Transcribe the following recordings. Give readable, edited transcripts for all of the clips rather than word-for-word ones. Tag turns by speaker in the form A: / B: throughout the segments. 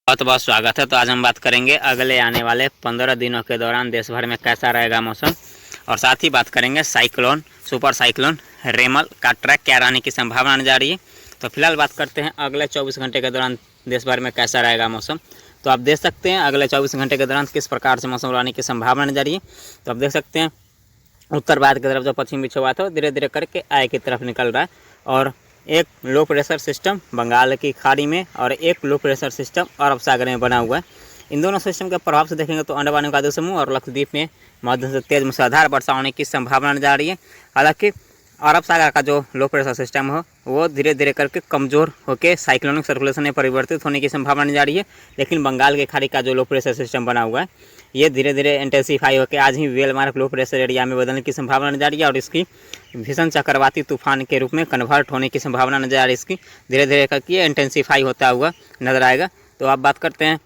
A: बहुत बहुत स्वागत है। तो आज हम बात करेंगे अगले आने वाले 15 दिनों के दौरान देश भर में कैसा रहेगा मौसम, और साथ ही बात करेंगे साइक्लोन सुपर साइक्लोन रेमल का ट्रैक क्या रहने की संभावना आने जा रही है। तो फिलहाल बात करते हैं अगले 24 घंटे के दौरान देश भर में कैसा रहेगा मौसम। तो आप देख सकते हैं अगले 24 घंटे के दौरान किस प्रकार से मौसम रहने की संभावना आने जा रही है। तो आप देख सकते हैं उत्तर भारत की तरफ जो पश्चिम विक्षोभ था धीरे धीरे करके आय की तरफ निकल रहा है, और एक लो प्रेशर सिस्टम बंगाल की खाड़ी में और एक लो प्रेशर सिस्टम अरब सागर में बना हुआ है। इन दोनों सिस्टम के प्रभाव से देखेंगे तो अंडमान निकोबार समूह और लक्षद्वीप में मध्यम से तेज मूसलाधार वर्षा होने की संभावना जा रही है। हालांकि अरब सागर का जो लो प्रेशर सिस्टम हो वो धीरे धीरे करके कमज़ोर होकर साइक्लोनिक सर्कुलेशन में परिवर्तित होने की संभावना जा रही है। लेकिन बंगाल की खाड़ी का जो लो प्रेशर सिस्टम बना हुआ है ये धीरे धीरे इंटेंसीफाई होकर आज ही वेलमार्क लो प्रेशर एरिया में बदलने की संभावना नजर आ रही है, और इसकी भीषण चक्रवाती तूफान के रूप में कन्वर्ट होने की संभावना नजर आ रही है। इसकी धीरे धीरे करके इंटेंसीफाई होता हुआ नजर आएगा। तो आप बात करते हैं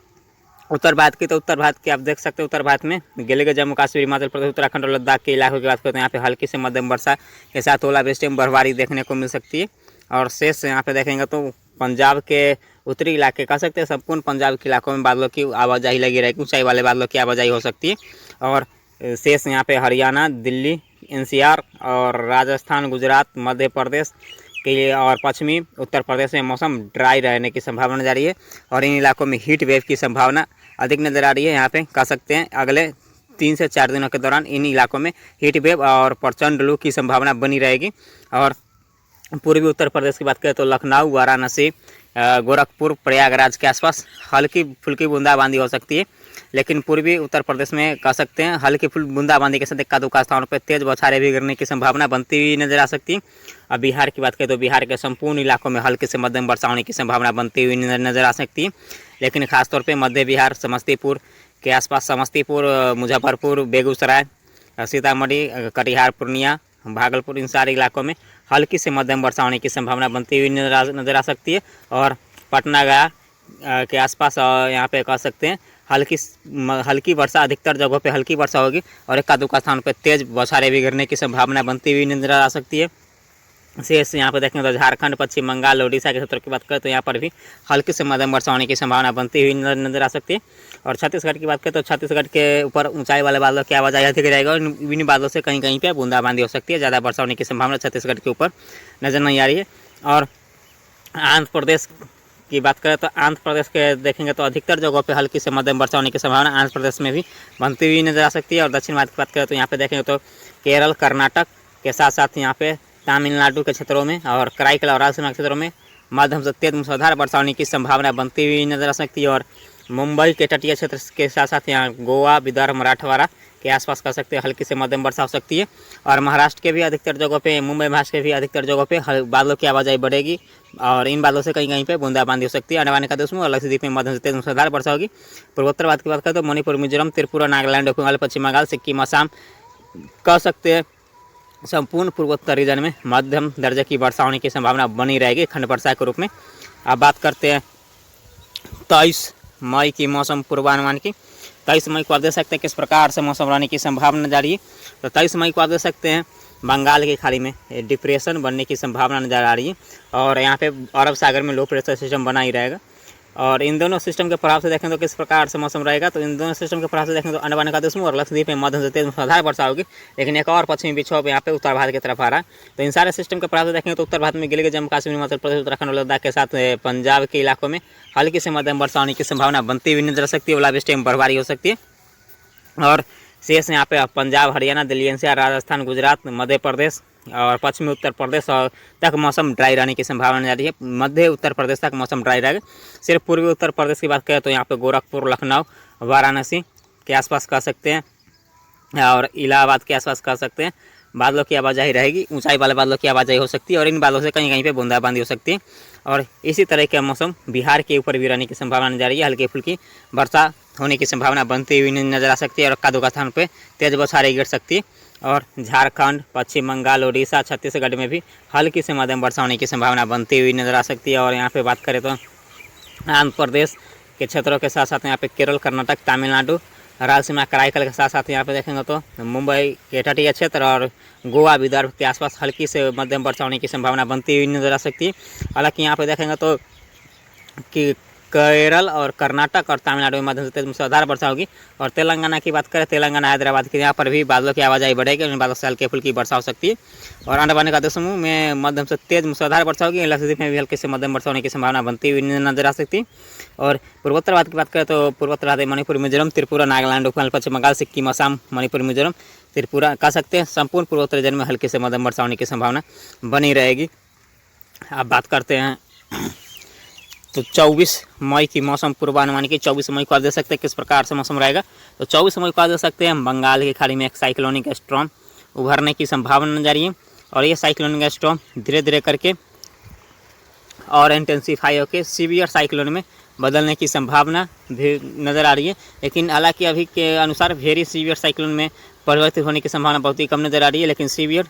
A: उत्तर भारत की, तो उत्तर भारत की आप देख सकते हैं उत्तर भारत में गिलगित जम्मू कश्मीर हिमाचल प्रदेश उत्तराखंड और लद्दाख के इलाकों की बात करते हैं। यहाँ पे हल्की से मध्यम वर्षा के साथ ओलावृष्टि में बर्फबारी देखने को मिल सकती है। और शेष यहाँ पे देखेंगे तो पंजाब के उत्तरी इलाके कह सकते हैं संपूर्ण पंजाब के इलाकों में बादलों की आवाजाही लगी रहेगी, ऊंचाई वाले बादलों की आवाजाही हो सकती है। और शेष यहाँ पे हरियाणा, दिल्ली, एनसीआर और राजस्थान, गुजरात, मध्य प्रदेश के लिए और पश्चिमी उत्तर प्रदेश में मौसम ड्राई रहने की संभावना जा रही है, और इन इलाकों में हीट वेव की संभावना अधिक नज़र आ रही है। यहाँ पे कह सकते हैं अगले 3 से 4 दिनों के दौरान इन इलाकों में हीट वेव और प्रचंड लू की संभावना बनी रहेगी। और पूर्वी उत्तर प्रदेश की बात करें तो लखनऊ, वाराणसी, गोरखपुर, प्रयागराज के आसपास हल्की फुल्की बूंदाबांदी हो सकती है। लेकिन पूर्वी उत्तर प्रदेश में कह सकते हैं हल्की फुल बूंदाबांदी के साथ इक्का दुक्का स्थानों पर तेज बौछारें भी गिरने की संभावना बनती हुई नजर आ सकती है। अब बिहार की बात करें तो बिहार के संपूर्ण इलाकों में हल्की से मध्यम वर्षा होने की संभावना बनती हुई नजर आ सकती है। लेकिन खासतौर पर मध्य बिहार, समस्तीपुर के आसपास, समस्तीपुर, मुजफ्फरपुर, बेगूसराय, सीतामढ़ी, कटिहार, पूर्णिया, भागलपुर, इन सारे इलाकों में हल्की से मध्यम वर्षा होने की संभावना बनती हुई नजर आ सकती है। और पटना, गया के आसपास यहाँ पे कह सकते हैं हल्की वर्षा, अधिकतर जगहों पे हल्की वर्षा होगी, और इक्का दुक्का स्थान पर तेज बौछारें भी गिरने की संभावना बनती हुई नजर आ सकती है। शेष यहाँ पर देखें तो झारखंड, पश्चिम बंगाल, उड़ीसा के क्षेत्र की बात करें तो यहाँ पर भी हल्की से मध्यम वर्षा होने की संभावना बनती हुई नजर आ सकती है। और छत्तीसगढ़ की बात करें तो छत्तीसगढ़ के ऊपर ऊंचाई वाले बादलों की आवाजाही अधिक रहेगा, और इन बादलों से कहीं कहीं पे बूंदाबांदी हो सकती है। ज़्यादा वर्षा होने की संभावना छत्तीसगढ़ के ऊपर नजर नहीं आ रही है। और आंध्र प्रदेश की बात करें तो आंध्र प्रदेश के देखेंगे तो अधिकतर जगहों पे हल्की से मध्यम वर्षा होने की संभावना आंध्र प्रदेश में भी बनती हुई नजर आ सकती है। और दक्षिण भारत की बात करें तो यहाँ पे देखेंगे तो केरल, कर्नाटक के साथ साथ यहाँ पे तमिलनाडु के क्षेत्रों में और कराईकल और रायलसीमा के क्षेत्रों में मध्यम से तेज मूसलाधार वर्षा होने की संभावना बनती हुई नजर आ सकती है। और मुंबई के तटीय क्षेत्र के साथ साथ यहाँ गोवा, विदर्भ, मराठवाड़ा के आसपास कह सकते हैं हल्की से मध्यम वर्षा हो सकती है। और महाराष्ट्र के भी अधिकतर जगहों पे, मुंबई, महाराष्ट्र के भी अधिकतर जगहों पे बादलों की आवाजाही बढ़ेगी, और इन बादलों से कहीं कहीं पे बूंदाबांदी हो सकती है। अंडमान निकोबार में और लक्षद्वीप में मध्यम से तेज मूसलाधार वर्षा होगी। पूर्वोत्तर भारत की बात करें तो मणिपुर, मिजोरम, त्रिपुरा, नागालैंड, बंगाल, पश्चिम बंगाल, सिक्किम, असम कह सकते हैं संपूर्ण पूर्वोत्तर रीजन में मध्यम दर्जे की वर्षा होने की संभावना बनी रहेगी खंड वर्षा के रूप में। अब बात करते हैं 23 मई की मौसम पूर्वानुमान की। 23 मई को आप देख सकते हैं किस प्रकार से मौसम रहने की संभावना जारी है। तो 23 मई को आप देख सकते हैं बंगाल की खाड़ी में डिप्रेशन बनने की संभावना नजर आ रही है, और यहाँ पे अरब सागर में लो प्रेशर सिस्टम बना ही रहेगा। और इन दोनों सिस्टम के प्रभाव से देखें तो किस प्रकार से मौसम रहेगा। तो इन दोनों सिस्टम के प्रभाव से देखें तो अंडमान निकोबार और लक्षद्वीप में मध्यम से तेज मूसलाधार वर्षा होगी। लेकिन एक और पश्चिमी विक्षोभ यहाँ पे उत्तर भारत की तरफ आ रहा है। तो इन सारे सिस्टम के प्रभाव से देखें तो उत्तर भारत में गिलगित जम्मू कश्मीर, हिमाचल प्रदेश, उत्तराखंड और लद्दाख के साथ पंजाब के इलाकों में हल्की से मध्यम वर्षा होने की संभावना बनती हुई नजर आ सकती है। ओलावृष्टि में बर्फबारी हो सकती है। और शेष यहाँ पे पंजाब, हरियाणा, दिल्ली, एनसीआर, राजस्थान, गुजरात, मध्य प्रदेश और पश्चिमी उत्तर प्रदेश तक मौसम ड्राई रहने की संभावना जा रही है। मध्य उत्तर प्रदेश तक मौसम ड्राई रहेगा। सिर्फ पूर्वी उत्तर प्रदेश की बात करें तो यहाँ पे गोरखपुर, लखनऊ, वाराणसी के आसपास कह सकते हैं और इलाहाबाद के आसपास कह सकते हैं बादलों की आवाजाही रहेगी, ऊंचाई वाले बादलों की आवाजाही हो सकती है, और इन बादलों से कहीं कहीं पे बूंदाबांदी हो सकती है। और इसी तरह का मौसम बिहार के ऊपर भी रहने की संभावना जा रही है। हल्की फुल्की वर्षा होने की संभावना बनती हुई नजर आ सकती है, और इक्का दुक्का स्थान पर तेज बौछारें गिर सकती है। और झारखंड, पश्चिम बंगाल, उड़ीसा, छत्तीसगढ़ में भी हल्की से मध्यम वर्षा होने की संभावना बनती हुई नजर आ सकती है। और यहाँ पे बात करें तो आंध्र प्रदेश के क्षेत्रों के साथ साथ यहाँ पे केरल, कर्नाटक, तमिलनाडु, रायलसीमा, कराईकल के साथ साथ यहाँ पे देखेंगे तो मुंबई के तटीय क्षेत्र और गोवा, विदर्भ के आसपास हल्की से मध्यम वर्षा होने की संभावना बनती हुई नजर आ सकती है। हालांकि यहाँ पे देखेंगे तो कि केरल और कर्नाटक और तमिलनाडु में मध्यम से तेज मूसलाधार वर्षा होगी। और तेलंगाना की बात करें, तेलंगाना हैदराबाद के यहाँ पर भी बादलों की आवाजाही बढ़ेगी और बादलों से हल्की फुल्की वर्षा हो सकती है। और अंडमान निकोबार समूह में मध्यम से तेज मूसलाधार वर्षा होगी। लक्षद्वीप में भी हल्की से मध्यम वर्षा होने की संभावना बनती हुई नजर आ सकती है। और पूर्वोत्तर भारत की बात करें तो पूर्वोत्तर भारत मणिपुर, मिजोरम, त्रिपुरा, नागालैंड, उपकूल पश्चिम बंगाल, सिक्किम, असम, मणिपुर, मिजोरम, त्रिपुरा कह सकते हैं संपूर्ण पूर्वोत्तर region में हल्की से मध्यम वर्षा होने की संभावना बनी रहेगी। अब बात करते हैं तो 24 मई की मौसम पूर्वानुमान की। 24 मई को आप देख सकते हैं किस प्रकार से मौसम रहेगा। तो 24 मई को आप देख सकते हैं बंगाल की खाड़ी में एक साइक्लोनिक स्टॉर्म उभरने की संभावना नजर आ रही है। और ये साइक्लोनिक स्टॉर्म धीरे धीरे करके और इंटेंसीफाई होकर सीवियर साइक्लोन में बदलने की संभावना भी नज़र आ रही है। लेकिन हालांकि अभी के अनुसार वेरी सीवियर साइक्लोन में परिवर्तित होने की संभावना बहुत ही कम नज़र आ रही है, लेकिन सीवियर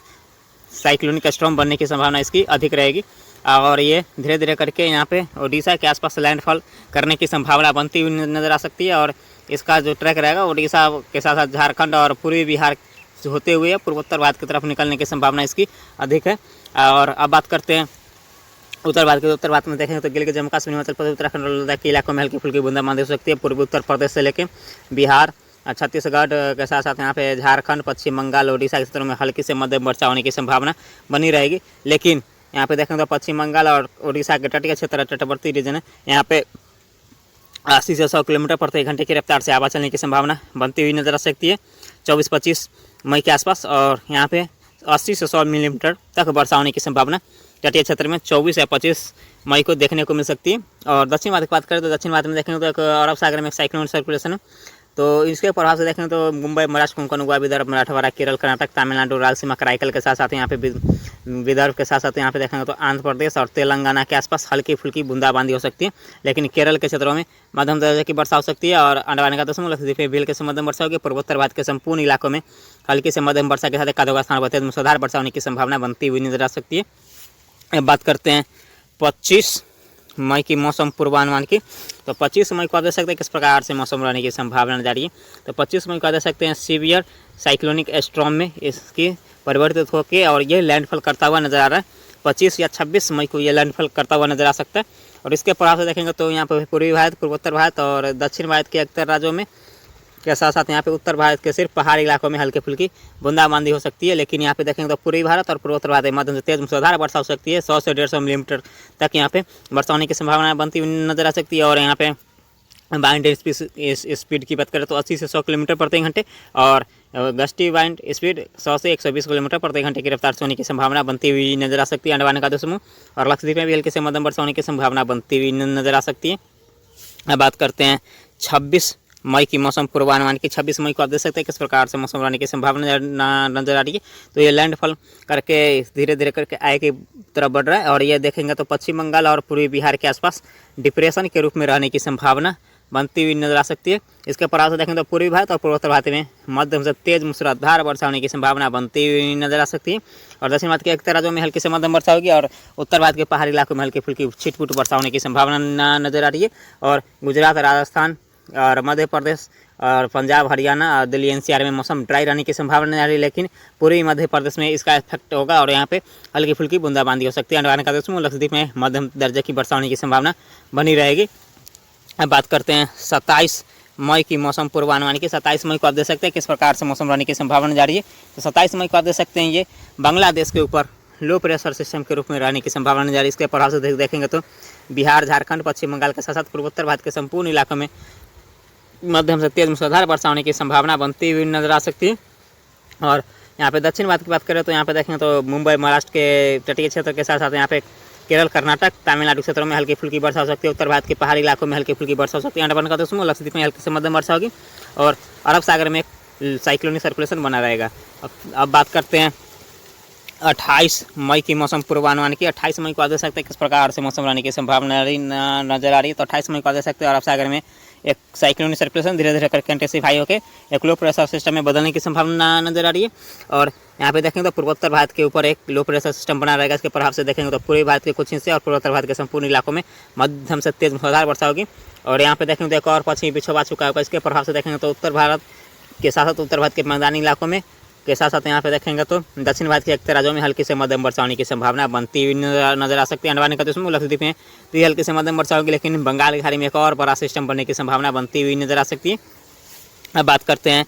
A: साइक्लोनिक स्टॉर्म बनने की संभावना इसकी अधिक रहेगी। और ये धीरे धीरे करके यहाँ पे ओडिशा के आसपास लैंडफॉल करने की संभावना बनती हुई नज़र आ सकती है। और इसका जो ट्रैक रहेगा ओडिशा के साथ साथ झारखंड और पूर्वी बिहार होते हुए पूर्वोत्तर भारत की तरफ निकलने की संभावना इसकी अधिक है। और अब बात करते हैं उत्तर भारत के। उत्तर भारत में देखेंगे तो गिलगित, जम्मू कश्मीर, हिमाचल प्रदेश, उत्तराखंड और लद्दाख के इलाकों में हल्की फुल्की बूंदाबांदी हो सकती है। पूर्वी उत्तर प्रदेश से लेकर बिहार, छत्तीसगढ़ के साथ साथ यहाँ पे झारखंड, पश्चिम बंगाल, ओडिशा के क्षेत्रों में हल्की से मध्यम वर्षा होने की संभावना बनी रहेगी। लेकिन यहाँ पे देखेंगे तो पश्चिम बंगाल और ओडिशा के तटीय क्षेत्र, तटवर्ती रीजन है, यहाँ पे 80 से 100 किलोमीटर प्रति घंटे की रफ्तार से हवा चलने की संभावना बनती हुई नजर आ सकती है 24-25 मई के आसपास। और यहाँ पे 80 से 100 मिलीमीटर तक वर्षा होने की संभावना तटीय क्षेत्र में 24 या 25 मई को देखने को मिल सकती है। और दक्षिण भारत की बात करें तो दक्षिण भारत में देखेंगे तो एक अरब सागर में एक साइक्लोन सर्कुलेशन है, तो इसके प्रभाव से देखेंगे तो मुंबई, महाराष्ट्र, कोंकण, गोवा, विदर्भ, मराठवाड़ा, केरल, कर्नाटक, तमिलनाडु, रायलसीमा, कराईकल के साथ साथ यहाँ पे विदर्भ के साथ साथ यहाँ पे देखेंगे तो आंध्र प्रदेश और तेलंगाना के आसपास हल्की फुल्की बूंदाबांदी हो सकती है। लेकिन केरल के क्षेत्रों में मध्यम दर्जे की वर्षा हो सकती है। और अंडमान निकोबार समूह, लक्षद्वीप में भी हल्की से मध्यम वर्षा होगी। पूर्वोत्तर भारत के संपूर्ण इलाकों में हल्की से मध्यम वर्षा के साथ एक आधों स्थान पर तेज मूसलाधार वर्षा होने की संभावना बनती हुई नजर आ सकती है। अब बात करते हैं 25 मई की मौसम पूर्वानुमान की। तो 25 मई को आप देख सकते हैं किस प्रकार से मौसम रहने की संभावना नजर आ रही है। तो 25 मई को आप देख सकते हैं सीवियर साइक्लोनिक स्टॉर्म में इसकी परिवर्तित होकर और ये लैंडफॉल करता हुआ नजर आ रहा है। 25 या 26 मई को ये लैंडफॉल करता हुआ नजर आ सकता है। और इसके प्रभाव से देखेंगे तो यहाँ पर पूर्वी भारत, पूर्वोत्तर भारत और दक्षिण भारत के अक्सर राज्यों में के साथ साथ यहाँ पे उत्तर भारत के सिर्फ पहाड़ी इलाकों में हल्की फुल्की बूंदाबांदी हो सकती है। लेकिन यहाँ पे देखेंगे तो पूर्वी भारत और पूर्वोत्तर भारत में मध्यम से तेज मूसलाधार वर्षा हो सकती है। 100 से 150 मिलीमीटर तक यहाँ पे वर्षा होने की संभावना बनती हुई नजर आ सकती है। और यहाँ पे वाइंड स्पीड की बात करें तो 80 से 100 किलोमीटर प्रति घंटे और गस्टी वाइंड स्पीड 100 से 120 किलोमीटर प्रति घंटे की रफ्तार से होने की संभावना बनती हुई नजर आ सकती है अंडमान निकोबार समूह और लक्षद्वीप में भी हल्की से मध्यम वर्षा होने की संभावना बनती हुई नजर आ सकती है। अब बात करते हैं 26 मई की मौसम पूर्वानुमान की। 26 मई को आप देख सकते हैं किस प्रकार से मौसम रहने की संभावना नजर आ रही है। तो ये लैंडफॉल करके धीरे धीरे करके आए की तरफ बढ़ रहा है। और ये देखेंगे तो पश्चिम बंगाल और पूर्वी बिहार के आसपास डिप्रेशन के रूप में रहने की संभावना बनती हुई नजर आ सकती है। इसके प्रभाव से देखेंगे तो पूर्वी भारत और पूर्वोत्तर भारत में मध्यम से तेज मूसलाधार वर्षा होने की संभावना बनती हुई नजर आ सकती है। और दक्षिण भारत के अक्सर राज्यों में हल्की से मध्यम वर्षा होगी और उत्तर भारत के पहाड़ी इलाकों में हल्की फुल्की छिटपुट वर्षा होने की संभावना नजर आ रही है। और गुजरात, राजस्थान और मध्य प्रदेश और पंजाब, हरियाणा और दिल्ली एनसीआर में मौसम ड्राई रहने की संभावना नजर आ रही है। लेकिन पूर्वी मध्य प्रदेश में इसका इफेक्ट होगा और यहाँ पे हल्की फुल्की बूंदाबांदी हो सकती है। अंडमान निकोबार समूह, लक्षद्वीप में मध्यम दर्जे की वर्षा होने की संभावना बनी रहेगी। अब बात करते हैं 27 मई की मौसम पूर्वानुमान की। 27 मई को आप देख सकते हैं किस प्रकार से मौसम रहने की संभावना जा रही है। तो 27 मई को आप देख सकते हैं ये बांग्लादेश के ऊपर लो प्रेशर सिस्टम के रूप में रहने की संभावना जा रही है। इसके प्रभाव से देखेंगे तो बिहार, झारखंड, पश्चिम बंगाल के साथ साथ पूर्वोत्तर भारत के संपूर्ण इलाकों में मध्यम से तेज मूसलाधार वर्षा होने की संभावना बनती हुई नजर आ सकती है। और यहाँ पे दक्षिण भारत की बात करें तो यहाँ पे देखेंगे तो मुंबई, महाराष्ट्र के तटीय क्षेत्र के साथ साथ यहाँ पे केरल, कर्नाटक, तमिलनाडु क्षेत्रों में हल्की फुल्की वर्षा हो सकती है। उत्तर भारत के पहाड़ी इलाकों में हल्की फुल्की वर्षा हो सकती है। अंडमान निकोबार समूह, लक्षद्वीप में हल्की से मध्यम वर्षा होगी और अरब सागर में एक साइक्लोनिक सर्कुलेशन बना रहेगा। अब बात करते हैं 28 मई की मौसम पूर्वानुमान की। 28 मई को आप देख सकते हैं किस प्रकार से मौसम रहने की संभावना नजर आ रही है। तो 28 मई को आप देख सकते हैं अरब सागर में एक साइक्लोनिक सर्कुलेशन धीरे धीरे करके इंटेंसिफाई होकर एक लो प्रेशर सिस्टम में बदलने की संभावना नजर आ रही है। और यहाँ पे देखेंगे तो पूर्वोत्तर भारत के ऊपर एक लो प्रेशर सिस्टम बना रहेगा। इसके प्रभाव से देखेंगे तो पूर्वी भारत के कुछ हिस्से और पूर्वोत्तर भारत के संपूर्ण इलाकों में मध्यम से तेज मूसलाधार वर्षा होगी। और यहाँ पे देखेंगे तो एक और पश्चिमी विक्षोभ आ चुका होगा। इसके प्रभाव से देखेंगे तो उत्तर भारत के साथ साथ उत्तर भारत के मैदानी इलाकों में के साथ साथ यहाँ पे देखेंगे तो दक्षिण भारत के 31 राज्यों में हल्की से मध्यम वर्षा होने की संभावना बनती हुई नजर आ सकती है। अंडमान निकोबार समूह लक्षद्वीप में तो ये हल्की से मध्यम वर्षा होगी, लेकिन बंगाल की खाड़ी में एक और बड़ा सिस्टम बनने की संभावना बनती हुई नजर आ सकती है। अब बात करते हैं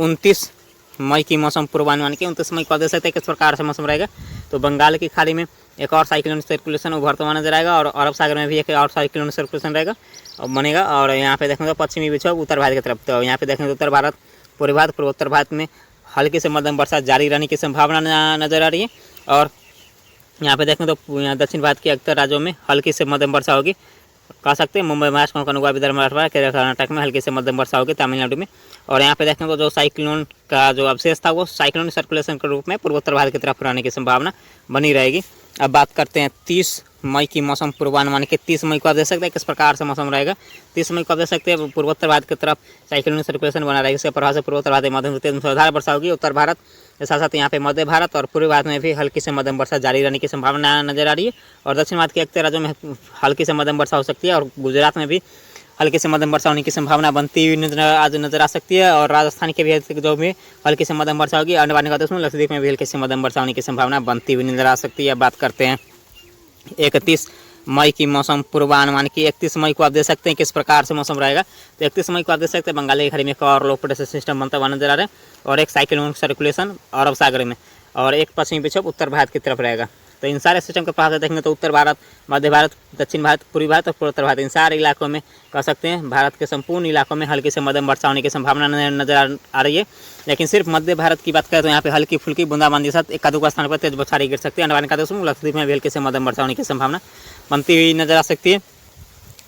A: 29 मई की मौसम पूर्वानुमान की। 29 मई को देख सकते हैं किस प्रकार से मौसम रहेगा। तो बंगाल की खाड़ी में एक और साइक्लोन सर्कुलेशन उभरता हुआ नजर आएगा और अरब सागर में भी एक और साइक्लोन सर्कुलेशन रहेगा और बनेगा। और यहाँ पे देखेंगे तो पश्चिमी विक्षोभ उत्तर भारत की तरफ, तो यहाँ पे देखेंगे उत्तर भारत, पूर्वी भारत, पूर्वोत्तर भारत में हल्की से मध्यम वर्षा जारी रहने की संभावना नजर आ रही है। और यहाँ पे देखें तो दक्षिण भारत के 31 राज्यों में हल्की से मध्यम वर्षा होगी, कह सकते हैं मुंबई, महाराष्ट्र, कोंकण, गोवा, विदर्भ, मराठवाड़ा, केरल, कर्नाटक में हल्की से मध्यम वर्षा होगी, तमिलनाडु में। और यहाँ पे देखें तो जो साइक्लोन का जो अवशेष था वो साइक्लोन सर्कुलेशन के रूप में पूर्वोत्तर भारत की तरफ रहने की संभावना बनी रहेगी। अब बात करते हैं 30 मई की मौसम पूर्वानुमान के। 30 मई को आप देख सकते हैं किस प्रकार से मौसम रहेगा। 30 मई को आप देख सकते हैं पूर्वोत्तर भारत की तरफ साइक्लोन सर्कुलेशन बना रहेगा। इसके प्रभाव से पूर्वोत्तर भारत में मध्यम से तेज मूसलाधार वर्षा होगी। उत्तर भारत के साथ साथ यहाँ पे मध्य भारत और पूर्वी भारत में भी हल्की से मध्यम वर्षा जारी रहने की संभावना नजर आ रही है। और दक्षिण भारत के 31 राज्यों में हल्की से मध्यम वर्षा हो सकती है और गुजरात में भी हल्की से मध्यम वर्षा होने की संभावना बनती हुई नजर आ सकती है। और राजस्थान के भी जो भी हल्की से मध्यम वर्षा होगी। अंडमान निकोबार समूह लक्षद्वीप में भी हल्की से मध्यम वर्षा होने की संभावना बनती हुई नजर आ सकती है। बात करते हैं 31 मई की मौसम पूर्वानुमान की। 31 मई को आप देख सकते हैं किस प्रकार से मौसम रहेगा। तो 31 मई को आप देख सकते हैं बंगाल की खाड़ी में एक और लो प्रेशर सिस्टम बनता हुआ नजर आ रहा है और एक साइक्लोन सर्कुलेशन अरब सागर में और एक पश्चिमी विक्षोभ उत्तर भारत की तरफ रहेगा। तो इन सारे सिस्टम के प्रभाव से देखेंगे तो उत्तर भारत, मध्य भारत, दक्षिण भारत, पूर्वी भारत और पूर्वोत्तर भारत, इन सारे इलाकों में कह सकते हैं भारत के संपूर्ण इलाकों में हल्की से मध्यम वर्षा होने की संभावना नजर आ रही है। लेकिन सिर्फ मध्य भारत की बात करें तो यहाँ पे हल्की फुल्की बूंदाबांदी के साथ एक आधे स्थान पर तेज बौछारें गिर सकती है। अंडमान निकोबार समूह लक्षद्वीप में भी हल्की से मध्यम वर्षा होने की संभावना बनती हुई नजर आ सकती है।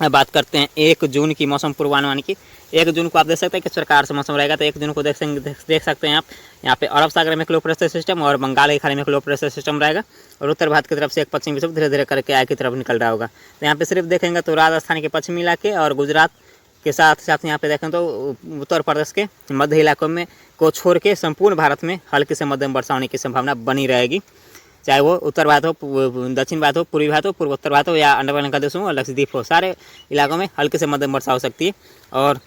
A: अब बात करते हैं 1 जून की मौसम पूर्वानुमान की। 1 जून को आप देख सकते हैं किस प्रकार से मौसम रहेगा। तो 1 जून को देख सकते हैं आप यहाँ पे अरब सागर में एक लो प्रेशर सिस्टम और बंगाल की खाड़ी में एक लो प्रेशर सिस्टम रहेगा और उत्तर भारत की तरफ से एक पश्चिमी विक्षोभ धीरे धीरे करके आगे की तरफ निकल रहा होगा। तो यहाँ पे सिर्फ देखेंगे तो राजस्थान के पश्चिमी इलाके और गुजरात के साथ साथ यहाँ पे देखें तो उत्तर प्रदेश के मध्य इलाकों में को छोड़ के संपूर्ण भारत में हल्की से मध्यम वर्षा होने की संभावना बनी रहेगी, चाहे वो उत्तर भारत हो, दक्षिण भारत हो, पूर्वी भारत हो, पूर्वोत्तर भारत हो या अंडमान निकोबार समूह और लक्षद्वीप हो, सारे इलाकों में हल्की से मध्यम वर्षा हो सकती है। और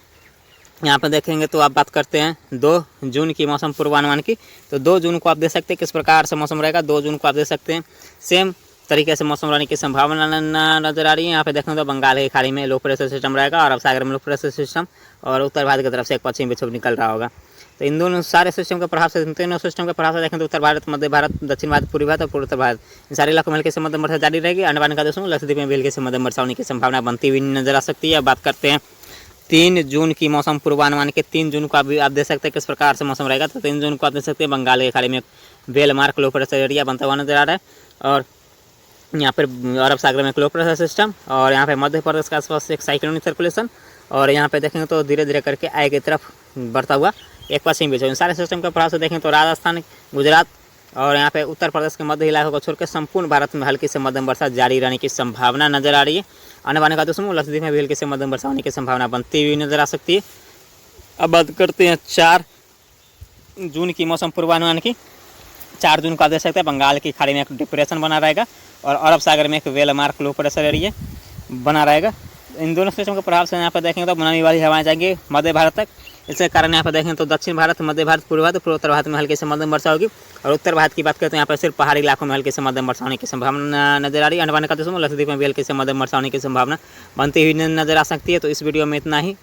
A: यहाँ पर देखेंगे तो आप बात करते हैं 2 जून की मौसम पूर्वानुमान की। तो 2 जून को आप देख सकते हैं किस प्रकार से मौसम रहेगा। 2 जून को आप देख सकते हैं सेम तरीके से मौसम रहने की संभावना नजर आ रही है। यहाँ पे देखेंगे तो बंगाल की खाड़ी में लो प्रेशर सिस्टम रहेगा, अरब सागर में लो प्रेशर सिस्टम और उत्तर भारत की तरफ से एक पश्चिमी विक्षोभ निकल रहा होगा। तो इन दोनों सारे सिस्टम के प्रभाव से, तीनों सिस्टम के प्रभाव से देखें तो उत्तर भारत, मध्य भारत, दक्षिण भारत, पूर्वी भारत और पूर्वोत्तर भारत, इन सारे इलाकों में हल्की से मध्यम वर्षा जारी रहेगी। अंडमान निकोबार समूह लक्षद्वीप में भी हल्की से मध्यम वर्षा होने की संभावना बनती हुई नजर आ सकती है। बात करते हैं 3 जून की मौसम पूर्वानुमान के। 3 जून को आप देख सकते हैं किस प्रकार से मौसम रहेगा। तो 3 जून को आप देख सकते हैं बंगाल की खाड़ी में well mark low pressure area बनता हुआ नजर आ रहा है और यहाँ पर अरब सागर में एक लो प्रेशर सिस्टम और यहाँ पे मध्य प्रदेश के आसपास एक साइक्लोनिक सर्कुलेशन और यहाँ पे देखेंगे तो धीरे धीरे करके आगे की तरफ बढ़ता हुआ एक पश्चिमी विक्षोभ। इन सारे सिस्टम के प्रभाव से देखें तो राजस्थान, गुजरात और यहाँ पे उत्तर प्रदेश के मध्य इलाकों को छोड़कर संपूर्ण भारत में हल्की से मध्यम वर्षा जारी रहने की संभावना नजर आ रही है। अंडमान निकोबार समूह लक्षद्वीप में भी हल्की से मध्यम वर्षा होने की संभावना बनती हुई नजर आ सकती है। अब बात करते हैं 4 जून की मौसम पूर्वानुमान की। 4 जून को आप देख सकते हैं बंगाल की खाड़ी में एक डिप्रेशन बना रहेगा और अरब सागर में एक well mark low pressure area बना रहेगा। इन दोनों सिस्टम के प्रभाव से यहाँ पर देखेंगे तो नमी वाली हवाएं जाएंगी मध्य भारत तक। इसके कारण यहाँ पर देखें तो दक्षिण भारत, मध्य भारत, पूर्व भारत, पूर्वोत्तर भारत में हल्की से मध्यम वर्षा होगी और उत्तर भारत की बात करते हैं यहाँ पर सिर्फ पहाड़ी इलाकों में हल्की से मध्यम वर्षा होने की संभावना नजर आ रही है। अंडमान निकोबार समूह लक्षद्वीप में भी हल्की से मध्यम वर्षा होने की संभावना बनती हुई नजर आ सकती है। तो इस वीडियो में इतना ही।